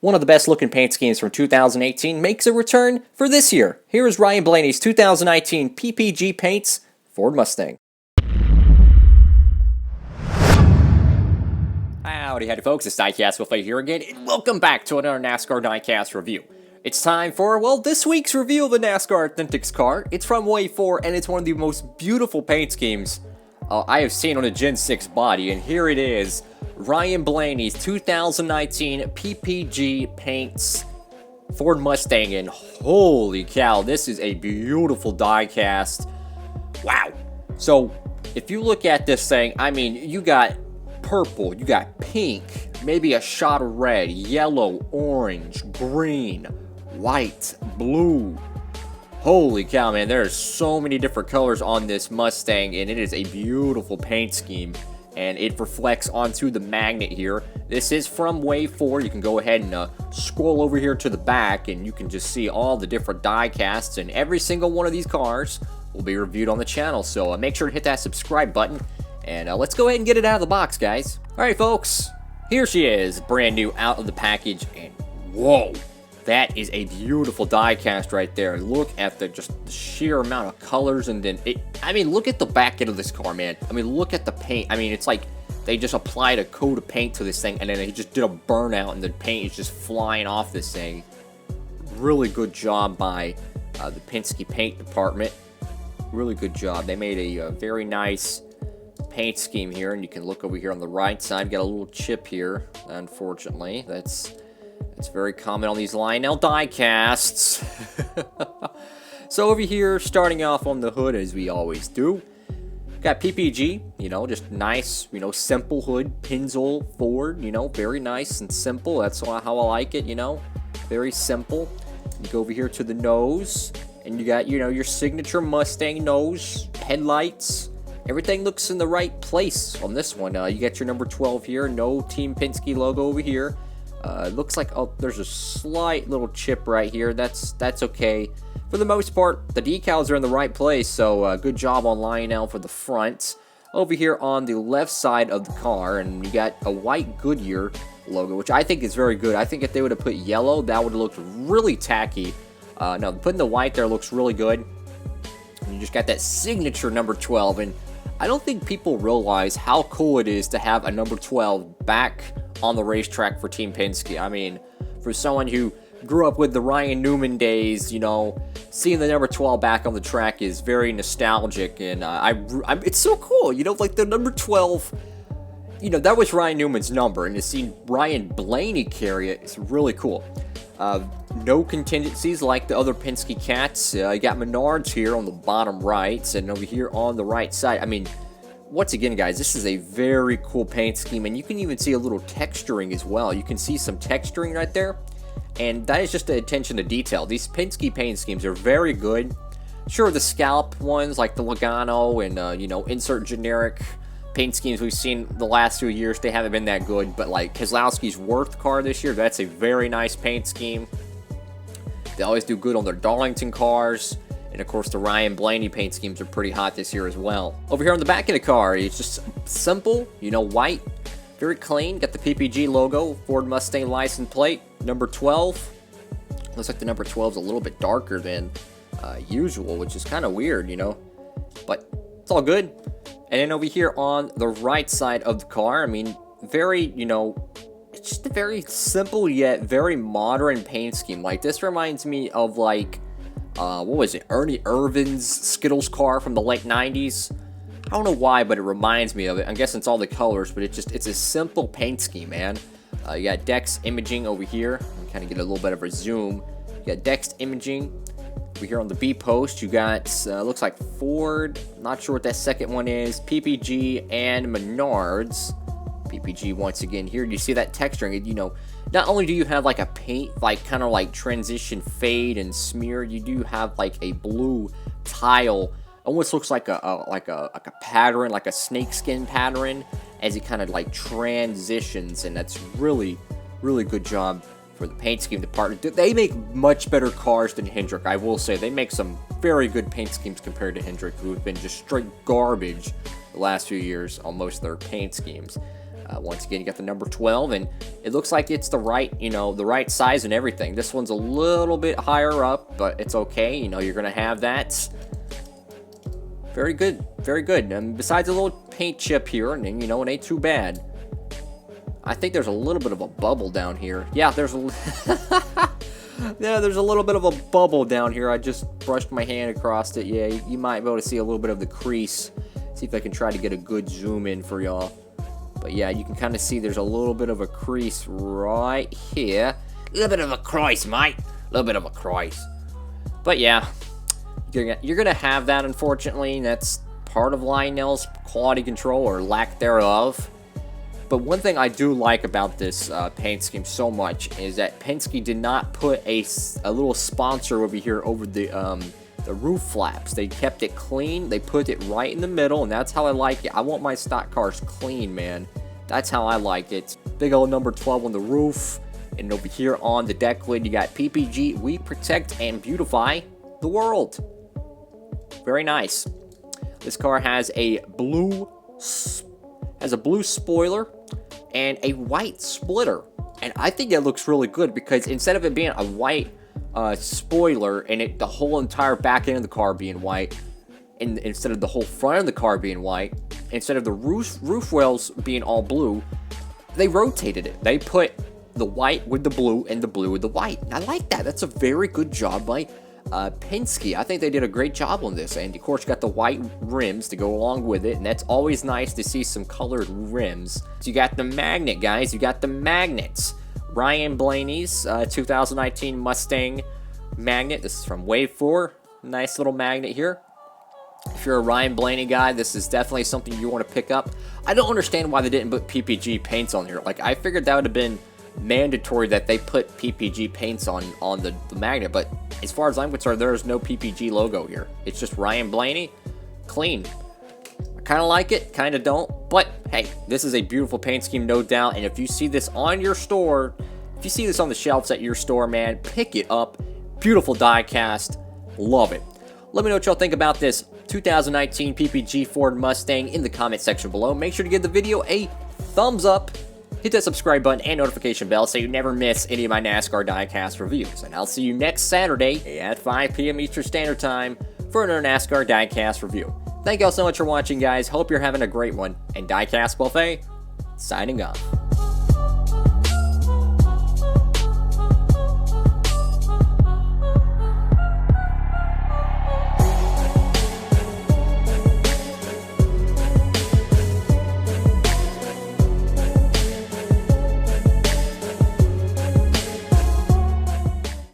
One of the best looking paint schemes from 2018 makes a return for this year. Here is Ryan Blaney's 2019 PPG paints Ford Mustang. Howdy folks, it's Diecastbuffet here again, and welcome back to another NASCAR Diecast review. It's time for, well, this week's review of the NASCAR Authentics car. It's from Wave 4, and it's one of the most beautiful paint schemes I have seen on a Gen 6 body, and here it is. Ryan Blaney's 2019 PPG paints Ford Mustang, and holy cow, this is a beautiful die cast. Wow. So, if you look at this thing, I mean, you got purple, you got pink, maybe a shot of red, yellow, orange, green, white, blue. Holy cow, man, there are so many different colors on this Mustang, and it is a beautiful paint scheme, and it reflects onto the magnet here. This is from Wave 4. You can go ahead and scroll over here to the back, and you can just see all the different die casts, and every single one of these cars will be reviewed on the channel, so make sure to hit that subscribe button, and let's go ahead and get it out of the box, guys. Alright, folks, here she is, brand new out of the package, and whoa! That is a beautiful die cast right there. Look at the sheer amount of colors, and then I mean, look at the back end of this car, man. I mean, look at the paint. I mean, it's like they just applied a coat of paint to this thing, and then they just did a burnout, and the paint is just flying off this thing. Really good job by the Penske paint department. Really good job. They made a very nice paint scheme here, and you can look over here on the right side. Got a little chip here, unfortunately. That's very common on these Lionel die casts. So over here, starting off on the hood, as we always do, got PPG, you know, just nice, you know, simple hood, Pennzoil Ford, you know, very nice and simple. That's how I like it, you know, very simple. You go over here to the nose, and you got, you know, your signature Mustang nose, headlights. Everything looks in the right place on this one. You got your number 12 here, no Team Penske logo over here. It looks like, oh, there's a slight little chip right here. That's okay. For the most part, the decals are in the right place, so good job on Lionel for the front. Over here on the left side of the car, and you got a white Goodyear logo, which I think is very good. I think if they would have put yellow, that would have looked really tacky. No, putting the white there looks really good. And you just got that signature number 12, and I don't think people realize how cool it is to have a number 12 back on the racetrack for Team Penske. I mean, for someone who grew up with the Ryan Newman days, you know, seeing the number 12 back on the track is very nostalgic, and it's so cool, you know, like the number 12, you know, that was Ryan Newman's number, and to see Ryan Blaney carry it is really cool. No contingencies like the other Penske cats. You got Menards here on the bottom right, and over here on the right side. I mean, once again, guys, this is a very cool paint scheme, and you can even see a little texturing as well. You can see some texturing right there, and that is just the attention to detail. These Penske paint schemes are very good. Sure, the scalp ones like the Logano and, you know, insert generic paint schemes we've seen the last few years, they haven't been that good, but like Keselowski's Worth car this year, that's a very nice paint scheme. They always do good on their Darlington cars. And of course, the Ryan Blaney paint schemes are pretty hot this year as well. Over here on the back of the car, it's just simple, you know, white, very clean. Got the PPG logo, Ford Mustang license plate, number 12. Looks like the number 12 is a little bit darker than usual, which is kind of weird, you know. But it's all good. And then over here on the right side of the car, I mean, very, you know, it's just a very simple yet very modern paint scheme. Like, this reminds me of, like, what was it, Ernie Irvin's Skittles car from the late 90s? I don't know why, but it reminds me of it. I'm guessing it's all the colors, but it's a simple paint scheme, man. You got Dex Imaging over here. Kind of get a little bit of a zoom. You got Dex Imaging. Over here on the B post, you got, looks like Ford. Not sure what that second one is. PPG and Menards. PPG once again here. You see that texturing? You know, not only do you have like a paint, like kind of like transition fade and smear, you do have like a blue tile. Almost looks like a pattern, like a snakeskin pattern, as it kind of like transitions, and that's really good job for the paint scheme department. They make much better cars than Hendrick, I will say. They make some very good paint schemes compared to Hendrick, who have been just straight garbage the last few years on most of their paint schemes. Once again, you got the number 12, and it looks like it's the right, the right size and everything. This one's a little bit higher up, but it's okay. You're going to have that. Very good, very good. And besides a little paint chip here, and it ain't too bad. I think there's a little bit of a bubble down here. Yeah, there's a little bit of a bubble down here. I just brushed my hand across it. Yeah, you might be able to see a little bit of the crease. See if I can try to get a good zoom in for y'all. But yeah, you can kind of see there's a little bit of a crease right here. A little bit of a crease, mate. A little bit of a crease. But yeah, you're gonna have that, unfortunately. That's part of Lionel's quality control, or lack thereof. But one thing I do like about this paint scheme so much is that Penske did not put a little sponsor over here over the roof flaps. They kept it clean. They put it right in the middle, and that's how I like it. I want my stock cars clean, man. That's how I like it. Big old number 12 on the roof, and over here on the deck lid, you got PPG. We protect and beautify the world. Very nice. This car has a blue spoiler and a white splitter, and I think that looks really good because instead of it being a white spoiler and the whole entire back end of the car being white, and instead of the whole front of the car being white, instead of the roof rails being all blue, they rotated it. They put the white with the blue and the blue with the white. I like that. That's a very good job by Penske. I think they did a great job on this, and of course you got the white rims to go along with it, and that's always nice to see some colored rims. So you got the magnet, guys. You got the magnets. Ryan Blaney's 2019 Mustang magnet. This is from Wave 4. Nice little magnet here. If you're a Ryan Blaney guy, this is definitely something you want to pick up. I don't understand why they didn't put PPG paints on here. Like, I figured that would have been mandatory that they put PPG paints on the magnet, but as far as I'm concerned, there is no PPG logo here. It's just Ryan Blaney, clean. I kind of like it, kind of don't, but hey, this is a beautiful paint scheme, no doubt, and if you see this on your store, if you see this on the shelves at your store, man, pick it up. Beautiful diecast, love it. Let me know what y'all think about this 2019 PPG Ford Mustang in the comment section below. Make sure to give the video a thumbs up. Hit that subscribe button and notification bell so you never miss any of my NASCAR Diecast reviews. And I'll see you next Saturday at 5 p.m. Eastern Standard Time for another NASCAR Diecast review. Thank y'all so much for watching, guys. Hope you're having a great one. And Diecastbuffet, signing off.